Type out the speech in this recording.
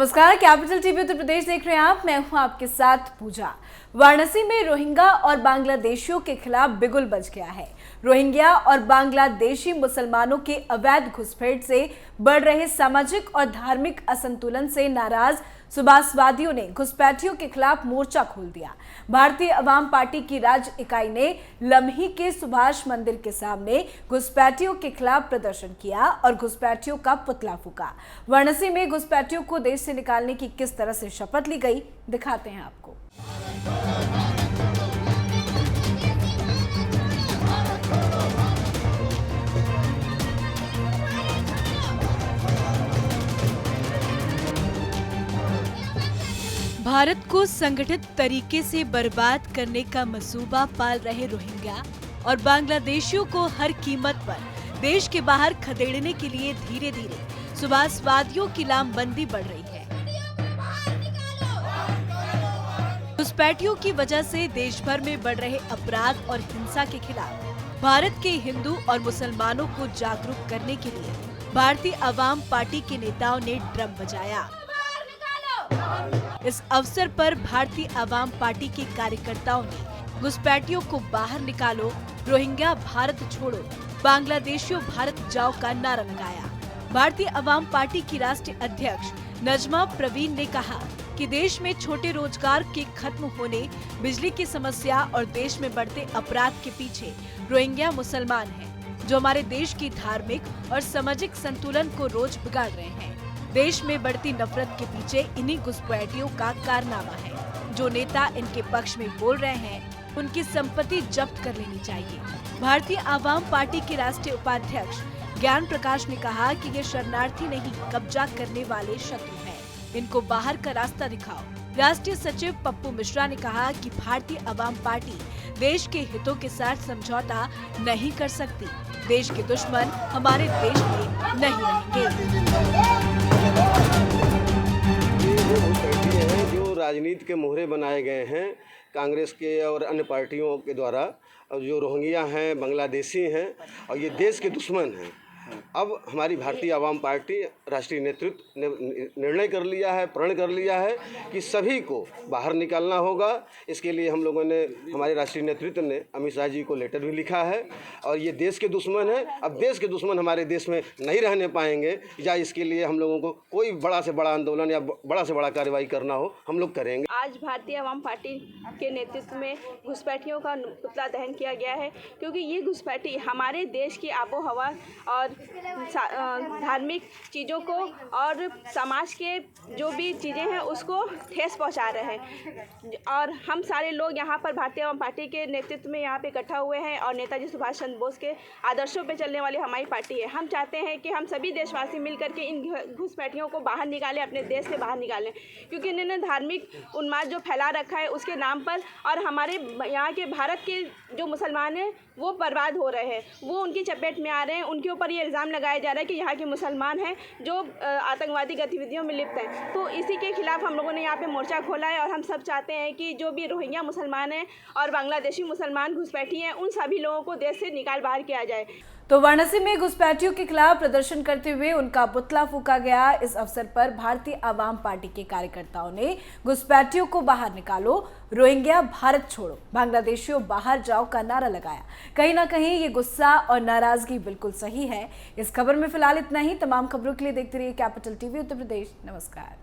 नमस्कार, capital TV Uttar Pradesh देख रहे हैं आप। मैं हूं आपके साथ पूजा। वाराणसी में रोहिंग्या और बांग्लादेशियों के खिलाफ बिगुल बज गया है। रोहिंग्या और बांग्लादेशी मुसलमानों के अवैध घुसपैठ से बढ़ रहे सामाजिक और धार्मिक असंतुलन से नाराज सुभाषवादियों ने घुसपैठियों के खिलाफ मोर्चा खोल दिया। भारतीय अवाम पार्टी की राज्य इकाई ने लम्ही के सुभाष मंदिर के सामने घुसपैठियों के खिलाफ प्रदर्शन किया और घुसपैठियों का पुतला फूका। वाराणसी में घुसपैठियों को देश से निकालने की किस तरह से शपथ ली गई, दिखाते हैं आपको। भारत को संगठित तरीके से बर्बाद करने का मंसूबा पाल रहे रोहिंग्या और बांग्लादेशियों को हर कीमत पर देश के बाहर खदेड़ने के लिए धीरे धीरे सुभाषवादियों की लामबंदी बढ़ रही है। घुसपैठियों की वजह से देश भर में बढ़ रहे अपराध और हिंसा के खिलाफ भारत के हिंदू और मुसलमानों को जागरूक करने के लिए भारतीय अवाम पार्टी के नेताओं ने ड्रम बजाया। इस अवसर पर भारतीय अवाम पार्टी के कार्यकर्ताओं ने घुसपैठियों को बाहर निकालो, रोहिंग्या भारत छोड़ो, बांग्लादेशियों भारत जाओ का नारा लगाया। भारतीय अवाम पार्टी की राष्ट्रीय अध्यक्ष नजमा प्रवीण ने कहा कि देश में छोटे रोजगार के खत्म होने, बिजली की समस्या और देश में बढ़ते अपराध के पीछे रोहिंग्या मुसलमान हैं, जो हमारे देश की धार्मिक और सामाजिक संतुलन को रोज बिगाड़ रहे हैं। देश में बढ़ती नफरत के पीछे इन्हीं घुसपैठियों का कारनामा है। जो नेता इनके पक्ष में बोल रहे हैं, उनकी संपत्ति जब्त कर लेनी चाहिए। भारतीय आवाम पार्टी के राष्ट्रीय उपाध्यक्ष ज्ञान प्रकाश ने कहा कि ये शरणार्थी नहीं, कब्जा करने वाले शत्रु हैं। इनको बाहर का रास्ता दिखाओ। राष्ट्रीय सचिव पप्पू मिश्रा ने कहा कि भारतीय अवाम पार्टी देश के हितों के साथ समझौता नहीं कर सकती। देश के दुश्मन हमारे देश में नहीं रहेंगे। जो राजनीति के मोहरे बनाए गए हैं कांग्रेस के और अन्य पार्टियों के द्वारा, जो रोहिंग्या हैं, बांग्लादेशी हैं और ये देश के दुश्मन हैं। अब हमारी भारतीय आवाम पार्टी राष्ट्रीय नेतृत्व ने निर्णय कर लिया है, प्रण कर लिया है कि सभी को बाहर निकालना होगा। इसके लिए हम लोगों ने, हमारे राष्ट्रीय नेतृत्व ने अमित शाह जी को लेटर भी लिखा है और ये देश के दुश्मन है। अब देश के दुश्मन हमारे देश में नहीं रहने पाएंगे। या इसके लिए हम लोगों को कोई बड़ा से बड़ा आंदोलन या बड़ा से बड़ा कार्रवाई करना हो, हम लोग करेंगे। आज भारतीय आवाम पार्टी के नेतृत्व में घुसपैठियों का पुतला दहन किया गया है, क्योंकि ये घुसपैठी हमारे देश की आबो हवा और धार्मिक चीज़ों को और समाज के जो भी चीज़ें हैं उसको ठेस पहुंचा रहे हैं। और हम सारे लोग यहाँ पर भारतीय आवाम पार्टी के नेतृत्व में यहाँ पे इकट्ठा हुए हैं और नेताजी सुभाष चंद्र बोस के आदर्शों पे चलने वाली हमारी पार्टी है। हम चाहते हैं कि हम सभी देशवासी मिल करके इन घुसपैठियों को बाहर निकालें, अपने देश से बाहर निकालें, क्योंकि इन्होंने धार्मिक उन्माद जो फैला रखा है उसके नाम पर और हमारे यहाँ के भारत के जो मुसलमान हैं वो बर्बाद हो रहे हैं, वो उनकी चपेट में आ रहे हैं। उनके ऊपर ये इल्ज़ाम लगाया जा रहा है कि यहाँ के मुसलमान हैं जो आतंकवादी गतिविधियों में लिप्त हैं। तो इसी के खिलाफ हम लोगों ने यहाँ पे मोर्चा खोला है और हम सब चाहते हैं कि जो भी रोहिंग्या मुसलमान हैं और बांग्लादेशी मुसलमान घुसपैठी हैं, उन सभी लोगों को देश से निकाल बाहर किया जाए। तो वाराणसी में घुसपैठियों के खिलाफ प्रदर्शन करते हुए उनका पुतला फूका गया। इस अवसर पर भारतीय आवाम पार्टी के कार्यकर्ताओं ने घुसपैठियों को बाहर निकालो, रोहिंग्या भारत छोड़ो, बांग्लादेशियों बाहर जाओ का नारा लगाया। कहीं ना कहीं ये गुस्सा और नाराजगी बिल्कुल सही है। इस खबर में फिलहाल इतना ही। तमाम खबरों के लिए देखते रहिए कैपिटल टीवी उत्तर प्रदेश। नमस्कार।